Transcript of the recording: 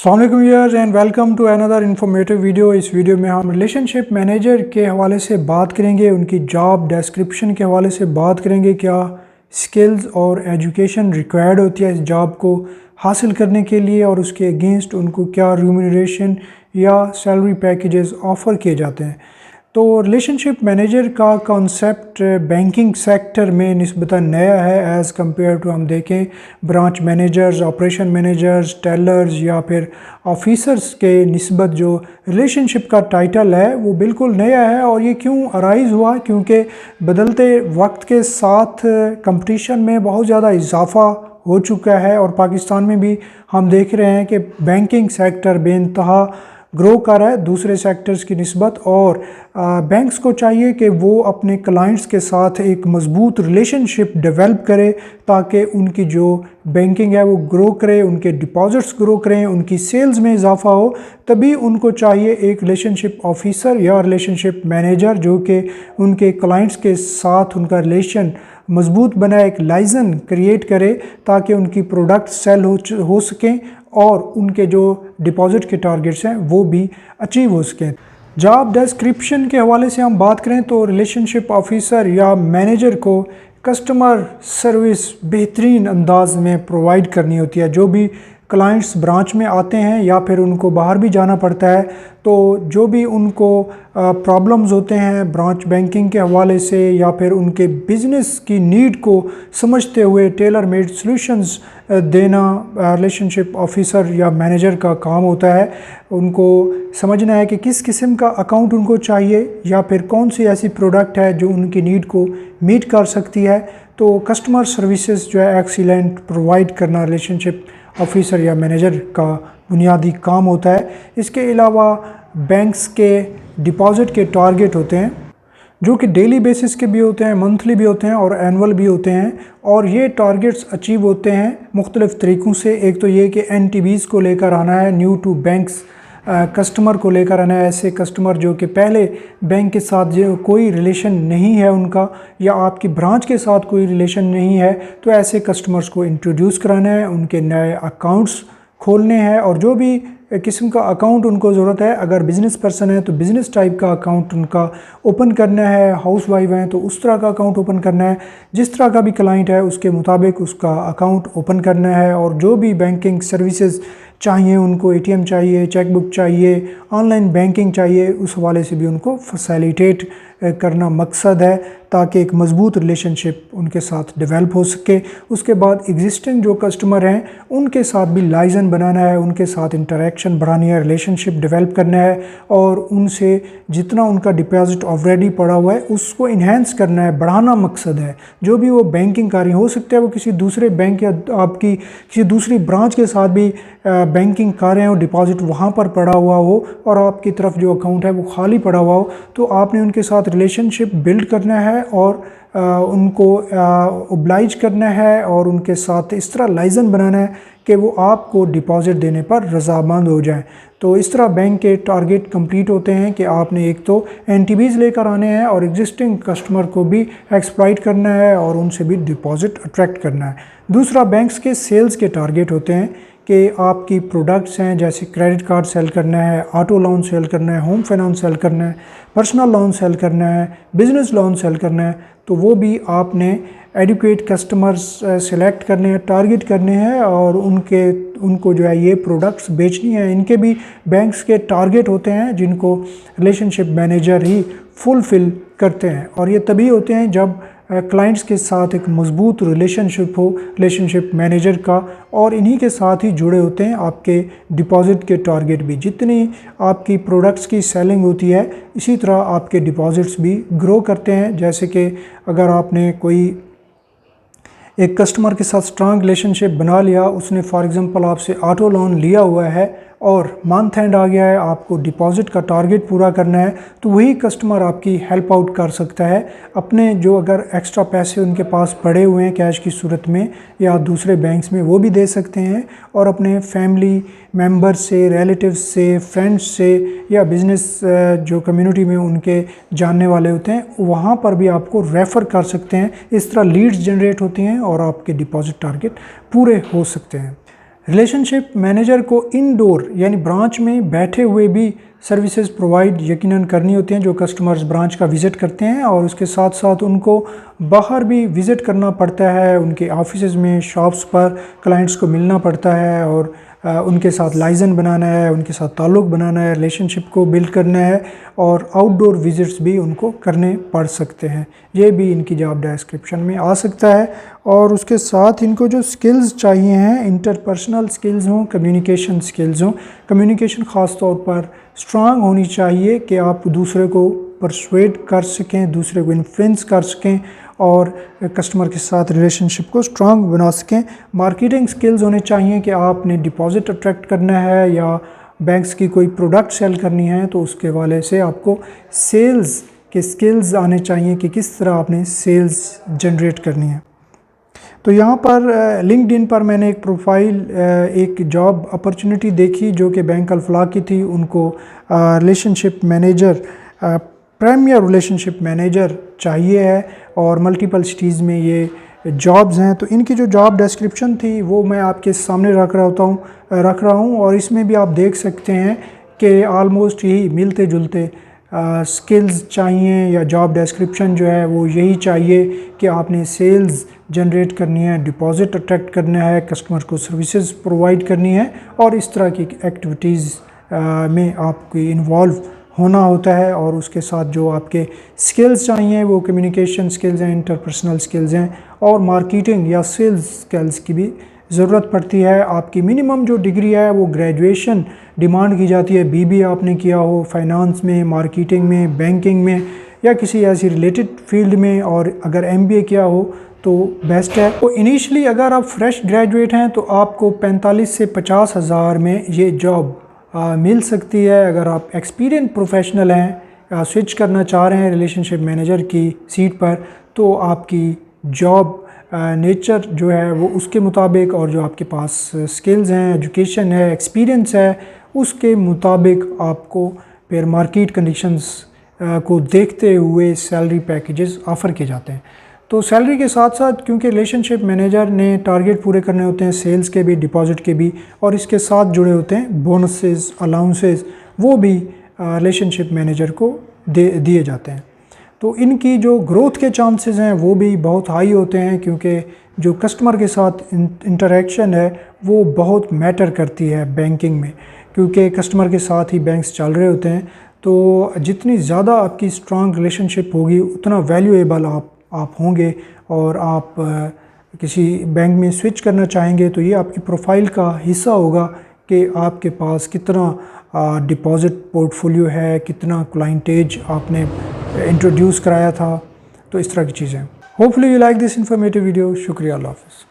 अस्सलाम वालेकुम viewers and welcome to another informative video. इस वीडियो में हम रिलेशनशिप मैनेजर के हवाले से बात करेंगे, उनकी जॉब डिस्क्रिप्शन के हवाले से बात करेंगे, क्या स्किल्स और एजुकेशन रिक्वायर्ड होती है इस जॉब को हासिल करने के लिए और उसके अगेंस्ट उनको क्या रिम्यूनरेशन या सैलरी पैकेजेस ऑफ़र किए जाते हैं। तो रिलेशनशिप मैनेजर का कॉन्सेप्ट बैंकिंग सेक्टर में निस्बतन नया है एज़ कम्पेयर टू हम देखें branch managers, operation managers, tellers या फिर ऑफिसर्स के निस्बत जो रिलेशनशिप का टाइटल है वो बिल्कुल नया है। और ये क्यों अराइज़ हुआ, क्योंकि बदलते वक्त के साथ कंपटीशन में बहुत ज़्यादा इजाफ़ा हो चुका है और पाकिस्तान में भी हम देख रहे हैं कि बैंकिंग सेक्टर बेइंतहा ग्रो कर रहा है दूसरे सेक्टर्स की निस्बत। और बैंक्स को चाहिए कि वो अपने क्लाइंट्स के साथ एक मज़बूत रिलेशनशिप डेवलप करे ताकि उनकी जो बैंकिंग है वो ग्रो करे, उनके डिपॉजिट्स ग्रो करें, उनकी सेल्स में इजाफा हो। तभी उनको चाहिए एक रिलेशनशिप ऑफिसर या रिलेशनशिप मैनेजर जो कि उनके क्लाइंट्स के साथ उनका रिलेशन मज़बूत बनाए, एक लाइजन क्रिएट करे ताकि उनकी प्रोडक्ट सेल हो सकें और उनके जो डिपॉजिट के टारगेट्स हैं वो भी अचीव हो सकें। जॉब डिस्क्रिप्शन के हवाले से हम बात करें तो रिलेशनशिप ऑफिसर या मैनेजर को कस्टमर सर्विस बेहतरीन अंदाज में प्रोवाइड करनी होती है। जो भी क्लाइंट्स ब्रांच में आते हैं या फिर उनको बाहर भी जाना पड़ता है, तो जो भी उनको प्रॉब्लम्स होते हैं ब्रांच बैंकिंग के हवाले से या फिर उनके बिज़नेस की नीड को समझते हुए टेलर मेड सॉल्यूशंस देना रिलेशनशिप ऑफिसर या मैनेजर का काम होता है। उनको समझना है कि किस किस्म का अकाउंट उनको चाहिए या फिर कौन सी ऐसी प्रोडक्ट है जो उनकी नीड को मीट कर सकती है। तो कस्टमर सर्विसेज जो है एक्सीलेंट प्रोवाइड करना रिलेशनशिप ऑफिसर या मैनेजर का बुनियादी काम होता है। इसके अलावा बैंक्स के डिपॉजिट के टारगेट होते हैं जो कि डेली बेसिस के भी होते हैं, मंथली भी होते हैं और एनुअल भी होते हैं। और ये टारगेट्स अचीव होते हैं मुख्तलिफ़ तरीक़ों से। एक तो ये कि NTBs को लेकर आना है, न्यू टू बैंक्स कस्टमर को लेकर आना है। ऐसे कस्टमर जो कि पहले बैंक के साथ जो कोई रिलेशन नहीं है उनका या आपकी ब्रांच के साथ कोई रिलेशन नहीं है, तो ऐसे कस्टमर्स को इंट्रोड्यूस कराना है, उनके नए अकाउंट्स खोलने हैं। और जो भी किस्म का अकाउंट उनको ज़रूरत है, अगर बिज़नेस पर्सन है तो बिज़नेस टाइप का अकाउंट उनका ओपन करना है, हाउस वाइफ हैं तो उस तरह का अकाउंट ओपन करना है, जिस तरह का भी क्लाइंट है उसके मुताबिक उसका अकाउंट ओपन करना है। और जो भी बैंकिंग सर्विसेज चाहिए उनको, ATM चाहिए, चेकबुक चाहिए, ऑनलाइन बैंकिंग चाहिए, उस हवाले से भी उनको फैसिलिटेट करना मकसद है ताकि एक मज़बूत रिलेशनशिप उनके साथ डेवलप हो सके। उसके बाद एग्जिस्टिंग जो कस्टमर हैं उनके साथ भी लाइजन बनाना है, उनके साथ इंटरेक्शन बढ़ानी है, रिलेशनशिप डेवलप करना है और उनसे जितना उनका डिपॉजिट ऑलरेडी पड़ा हुआ है उसको इन्हेंस करना है, बढ़ाना मकसद है। जो भी वो बैंकिंग कार्य हो सकता है वो किसी दूसरे बैंक या आपकी किसी दूसरी ब्रांच के साथ भी बैंकिंग कर रहे हो, डिपॉजिट वहाँ पर पड़ा हुआ हो और आपकी तरफ जो अकाउंट है वो खाली पड़ा हुआ हो, तो आपने उनके साथ रिलेशनशिप बिल्ड करना है और उनको ओब्लाइज करना है और उनके साथ इस तरह लाइजन बनाना है कि वो आपको डिपॉजिट देने पर रज़ामंद हो जाए। तो इस तरह बैंक के टारगेट कंप्लीट होते हैं कि आपने एक तो NTBs लेकर आने हैं और एग्जिस्टिंग कस्टमर को भी एक्सप्लॉइट करना है और उनसे भी डिपॉजिट अट्रैक्ट करना है। दूसरा, बैंक्स के सेल्स के टारगेट होते हैं कि आपकी प्रोडक्ट्स हैं जैसे क्रेडिट कार्ड सेल करना है, ऑटो लोन सेल करना है, होम फाइनेंस सेल करना है, पर्सनल लोन सेल करना है, बिज़नेस लोन सेल करना है, तो वो भी आपने एडुकेट कस्टमर्स सेलेक्ट करने हैं, टारगेट करने हैं और उनको जो है ये प्रोडक्ट्स बेचनी है। इनके भी बैंक्स के टारगेट होते हैं जिनको रिलेशनशिप मैनेजर ही फुलफ़िल करते हैं। और ये तभी होते हैं जब क्लाइंट्स के साथ एक मज़बूत रिलेशनशिप हो रिलेशनशिप मैनेजर का, और इन्हीं के साथ ही जुड़े होते हैं आपके डिपॉजिट के टारगेट भी। जितनी आपकी प्रोडक्ट्स की सेलिंग होती है इसी तरह आपके डिपॉजिट्स भी ग्रो करते हैं। जैसे कि अगर आपने कोई एक कस्टमर के साथ स्ट्रांग रिलेशनशिप बना लिया, उसने फॉर एग्ज़ाम्पल आपसे ऑटो लोन लिया हुआ है और मंथ एंड आ गया है, आपको डिपॉजिट का टारगेट पूरा करना है, तो वही कस्टमर आपकी हेल्प आउट कर सकता है। अपने जो अगर एक्स्ट्रा पैसे उनके पास पड़े हुए हैं कैश की सूरत में या दूसरे बैंक्स में, वो भी दे सकते हैं और अपने फैमिली मेंबर से, रिलेटिव्स से, फ्रेंड्स से या बिज़नेस जो कम्युनिटी में उनके जानने वाले होते हैं वहाँ पर भी आपको रेफ़र कर सकते हैं। इस तरह लीड्स जनरेट होती हैं और आपके डिपॉजिट टारगेट पूरे हो सकते हैं। रिलेशनशिप मैनेजर को इनडोर यानी ब्रांच में बैठे हुए भी सर्विसेज प्रोवाइड यकीनन करनी होती हैं जो कस्टमर्स ब्रांच का विज़िट करते हैं, और उसके साथ साथ उनको बाहर भी विज़िट करना पड़ता है, उनके ऑफिसेज़ में, शॉप्स पर क्लाइंट्स को मिलना पड़ता है और उनके साथ लाइजन बनाना है, उनके साथ ताल्लुक़ बनाना है, रिलेशनशिप को बिल्ड करना है, और आउटडोर विज़िट्स भी उनको करने पड़ सकते हैं। ये भी इनकी जॉब डिस्क्रिप्शन में आ सकता है। और उसके साथ इनको जो स्किल्स चाहिए हैं, इंटरपर्सनल स्किल्स हों, कम्युनिकेशन स्किल्स हों। कम्युनिकेशन ख़ास तौर पर स्ट्रांग होनी चाहिए कि आप दूसरे को परसुएड कर सकें, दूसरे को इन्फ्लुएंस कर सकें और कस्टमर के साथ रिलेशनशिप को स्ट्रांग बना सकें। मार्केटिंग स्किल्स होने चाहिए कि आपने डिपॉजिट अट्रैक्ट करना है या बैंक्स की कोई प्रोडक्ट सेल करनी है तो उसके वाले से आपको सेल्स के स्किल्स आने चाहिए कि किस तरह आपने सेल्स जनरेट करनी है। तो यहाँ पर लिंक्डइन पर मैंने एक प्रोफाइल, एक जॉब अपॉर्चुनिटी देखी जो कि बैंक अल-फलाह की थी। उनको relationship manager, premier relationship manager चाहिए है और मल्टीपल सिटीज़ में ये जॉब्स हैं। तो इनकी जो जॉब डिस्क्रिप्शन थी वो मैं आपके सामने रख रहा हूँ और इसमें भी आप देख सकते हैं कि ऑलमोस्ट यही मिलते जुलते स्किल्स चाहिए या जॉब डिस्क्रिप्शन जो है वो यही चाहिए कि आपने सेल्स जनरेट करनी है, डिपॉजिट अट्रैक्ट करना है, कस्टमर को सर्विसेज प्रोवाइड करनी है और इस तरह की एक्टिविटीज़ में आपको इन्वॉल्व होना होता है। और उसके साथ जो आपके स्किल्स चाहिए वो कम्युनिकेशन स्किल्स हैं, इंटरपर्सनल स्किल्स हैं और मार्केटिंग या सेल्स स्किल्स की भी ज़रूरत पड़ती है। आपकी मिनिमम जो डिग्री है वो ग्रेजुएशन डिमांड की जाती है। बीबीए आपने किया हो फाइनेंस में, मार्केटिंग में, बैंकिंग में या किसी ऐसी रिलेटेड फील्ड में, और अगर एमबीए किया हो तो बेस्ट है। तो इनिशियली अगर आप फ्रेश ग्रेजुएट हैं तो आपको 45 से 50 हज़ार में ये जॉब मिल सकती है। अगर आप एक्सपीरियंस प्रोफेशनल हैं, स्विच करना चाह रहे हैं रिलेशनशिप मैनेजर की सीट पर, तो आपकी जॉब नेचर जो है वो उसके मुताबिक और जो आपके पास स्किल्स हैं, एजुकेशन है, एक्सपीरियंस है, उसके मुताबिक आपको फिर मार्केट कंडीशंस को देखते हुए सैलरी पैकेजेस ऑफ़र किए जाते हैं। तो सैलरी के साथ साथ क्योंकि रिलेशनशिप मैनेजर ने टारगेट पूरे करने होते हैं, सेल्स के भी, डिपॉजिट के भी, और इसके साथ जुड़े होते हैं बोनसेस, अलाउंसेस, वो भी रिलेशनशिप मैनेजर को दिए जाते हैं। तो इनकी जो ग्रोथ के चांसेस हैं वो भी बहुत हाई होते हैं क्योंकि जो कस्टमर के साथ इंटरेक्शन है वो बहुत मैटर करती है बैंकिंग में, क्योंकि कस्टमर के साथ ही बैंक्स चल रहे होते हैं। तो जितनी ज़्यादा आपकी स्ट्रॉन्ग रिलेशनशिप होगी उतना वैल्यूएबल आप होंगे और आप किसी बैंक में स्विच करना चाहेंगे तो ये आपकी प्रोफाइल का हिस्सा होगा कि आपके पास कितना डिपॉजिट पोर्टफोलियो है, कितना क्लाइंटेज आपने इंट्रोड्यूस कराया था, तो इस तरह की चीज़ें। Hopefully you like this informative video. शुक्रिया, अल्लाह हाफ़िज़।